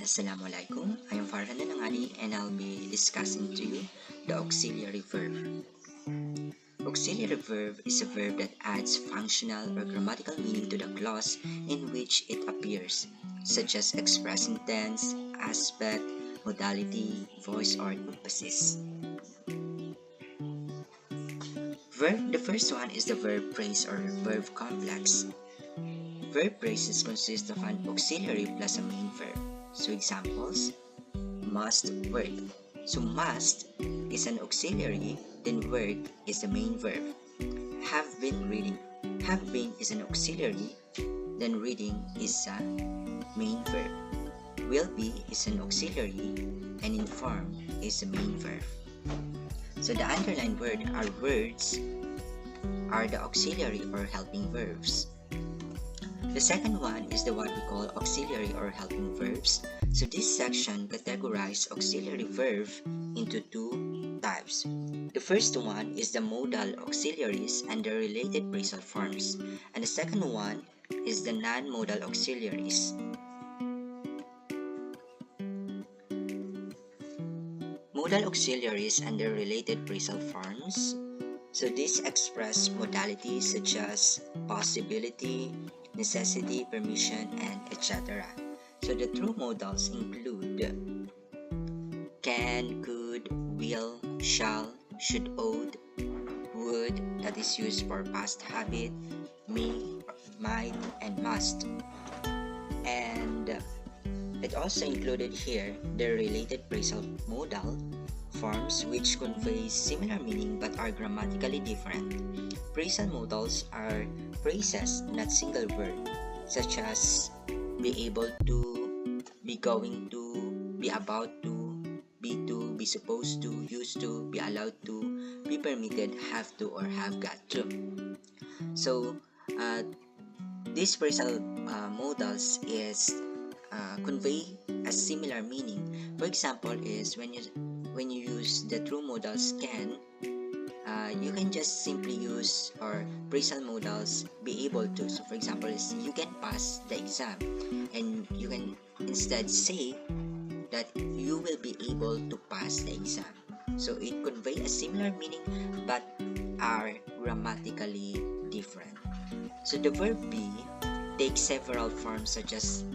Assalamualaikum. I am Farhan Nanangani and I'll be discussing to you the auxiliary verb. Auxiliary verb is a verb that adds functional or grammatical meaning to the clause in which it appears, such as expressing tense, aspect, modality, voice, or emphasis. The first one is the verb phrase or verb complex. Verb phrases consist of an auxiliary plus a main verb. So examples, must work. So must is an auxiliary, then work is the main verb. Have been reading. Have been is an auxiliary, then reading is a main verb. Will be is an auxiliary, and inform is the main verb. So the underlined word are words are the auxiliary or helping verbs. The second one is the what we call auxiliary or helping verbs. So this section categorizes auxiliary verb into two types. The first one is the modal auxiliaries and the related phrasal forms. And the second one is the non-modal auxiliaries. Modal auxiliaries and their related phrasal forms. So these express modalities such as possibility, necessity, permission, and etc. So the true modals include can, could, will, shall, should, ought, would, that is used for past habit, may, might, and must. And it also included here the related phrasal modal forms which convey similar meaning but are grammatically different. Phrasal modals are phrases, not single word, such as be able to, be going to, be about to, be supposed to, used to, be allowed to, be permitted, have to, or have got to. So these phrasal modals is convey a similar meaning. For example, is when you use the true modals can, you can just simply use or phrasal modals be able to. So for example, is you can pass the exam, and you can instead say that you will be able to pass the exam. So it convey a similar meaning but are grammatically different. So the verb be takes several forms such as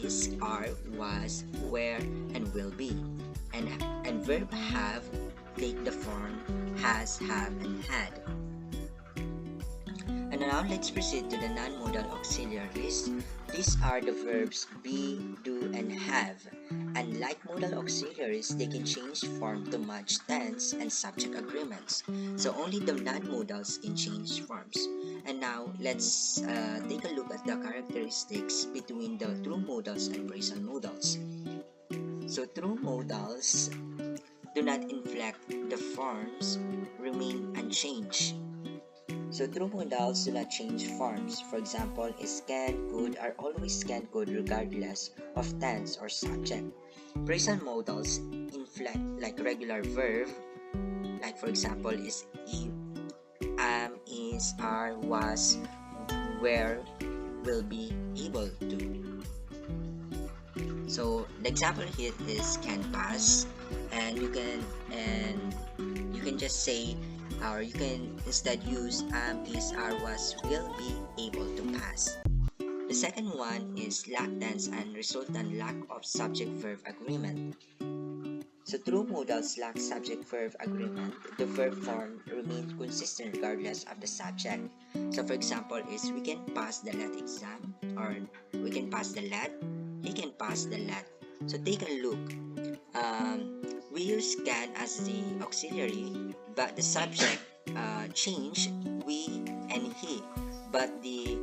is, are, was, were, and will be. And verb have take the form has, have, and had. And now let's proceed to the non-modal auxiliaries. These are the verbs be, do, and have. Unlike modal auxiliaries, they can change form to match tense and subject agreements. So only the non-modals can change forms. And now let's take a look at the characteristics between the true modals and phrasal modals. So true modals do not inflect, the forms remain unchanged. So true modals do not change forms. For example, is can, could are always can, could regardless of tense or subject. Phrasal modals inflect like regular verb, like for example is is, are, was, were, will be, able to. So the example here is can pass, and you can just say, or you can instead use is, are, was, will be able to pass. The second one is lack tense and resultant lack of subject-verb agreement. So true modals lack subject-verb agreement. The verb form remains consistent regardless of the subject. So for example is we can pass the LAT exam, or we can pass the LAT, he can pass the LAT. So take a look. We use can as the auxiliary, but the subject change we and he, but the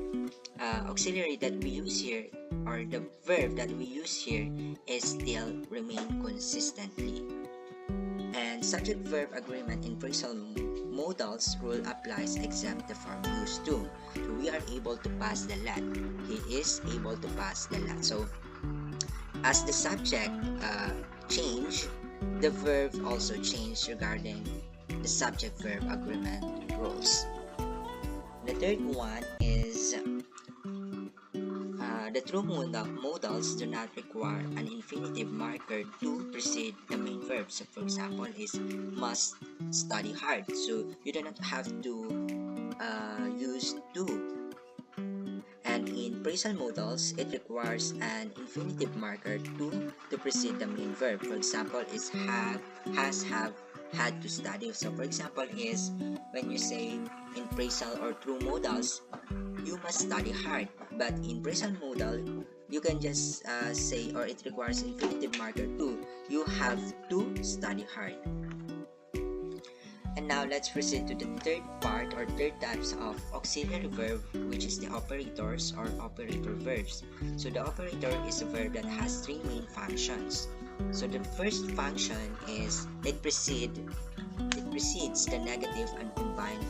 auxiliary that we use here, or the verb that we use here, is still remain consistently. And subject-verb agreement in phrasal modals rule applies except the form used to. So we are able to pass the LAT. He is able to pass the LAT. So as the subject change, the verb also change regarding the subject-verb agreement rules. The third one is the true modals do not require an infinitive marker to precede the main verb. So for example is must study hard. So you do not have to use do. And in phrasal modals, it requires an infinitive marker to precede the main verb. For example is have, has, have, had to study. So for example is when you say in phrasal or true modals, you must study hard. But in phrasal modal, you can just say, or it requires infinitive marker to, you have to study hard. And now let's proceed to the third part or third types of auxiliary verb, which is the operators or operator verbs. So the operator is a verb that has three main functions. So the first function is it precedes the negative and combines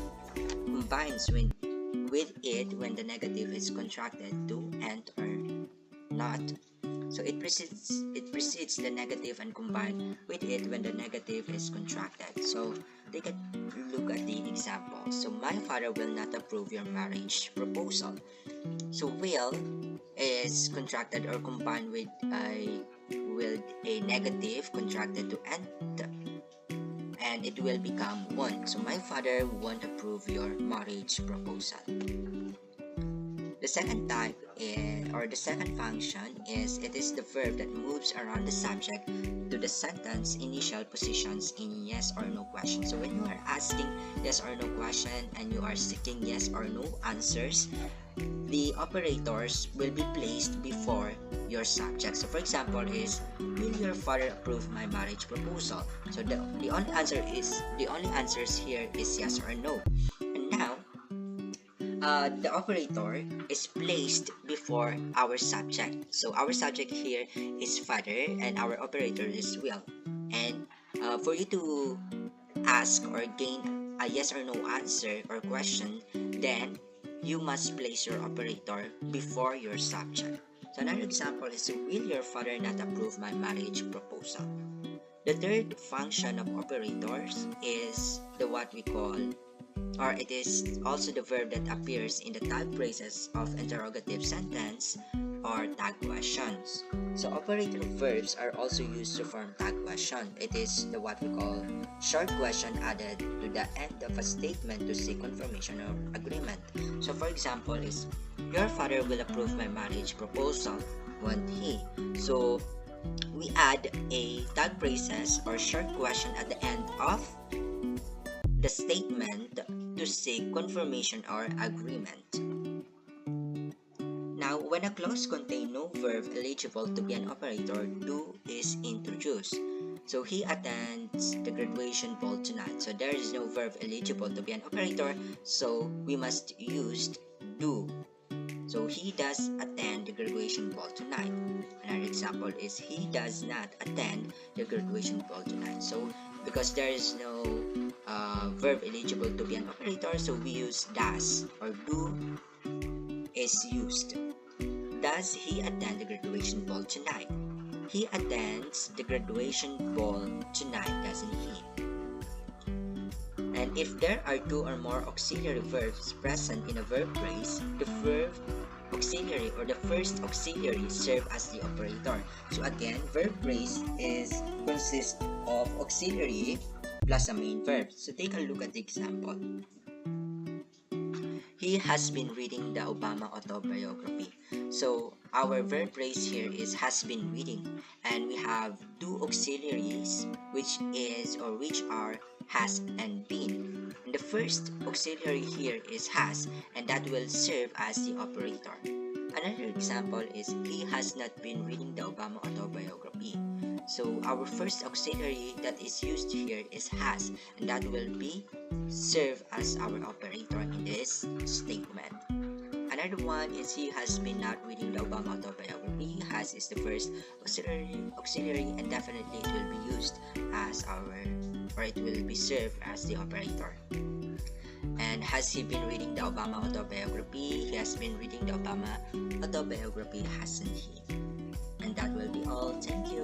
with it when the negative is contracted to and or not. So it precedes the negative and combine with it when the negative is contracted. So take a look at the example. So my father will not approve your marriage proposal. So will is contracted or combined with a negative contracted to and it will become won't. So my father won't approve your marriage proposal. The second type or the second function is it is the verb that moves around the subject to the sentence initial positions in yes or no question. So when you are asking yes or no question and you are seeking yes or no answers, the operators will be placed before your subject. So for example is will your father approve my marriage proposal? So the only answers here is yes or no. And now the operator is placed before our subject. So our subject here is father and our operator is will. And for you to ask or gain a yes or no answer or question, then you must place your operator before your subject. So another example is will your father not approve my marriage proposal? The third function of operators is the what we call, or it is also the verb that appears in the tag phrases of interrogative sentence or tag questions. So operator verbs are also used to form tag question. It is the what we call short question added to the end of a statement to seek confirmation or agreement. So for example is your father will approve my marriage proposal, won't he? So we add a tag phrases or short question at the end of the statement to seek confirmation or agreement. Now, when a clause contains no verb eligible to be an operator, do is introduced. So he attends the graduation ball tonight. So there is no verb eligible to be an operator, so we must use do. So he does attend the graduation ball tonight. Another example is he does not attend the graduation ball tonight. So because there is no verb eligible to be an operator, so we use does or do is used. Does he attend the graduation ball tonight? He attends the graduation ball tonight, doesn't he? And if there are two or more auxiliary verbs present in a verb phrase, the verb auxiliary or the first auxiliary serve as the operator. So again, verb phrase consists of auxiliary plus a main verb. So take a look at the example. He has been reading the Obama autobiography. So our verb phrase here is has been reading, and we have two auxiliaries which are has and been. And the first auxiliary here is has, and that will serve as the operator. Another example is he has not been reading the Obama autobiography. So our first auxiliary that is used here is has, and that will be serve as our operator in this statement. Another one is he has been not reading the Obama autobiography. Has is the first auxiliary, and definitely it will be used as it will be served as the operator. And has he been reading the Obama autobiography? He has been reading the Obama autobiography, hasn't he? And that will be all. Thank you.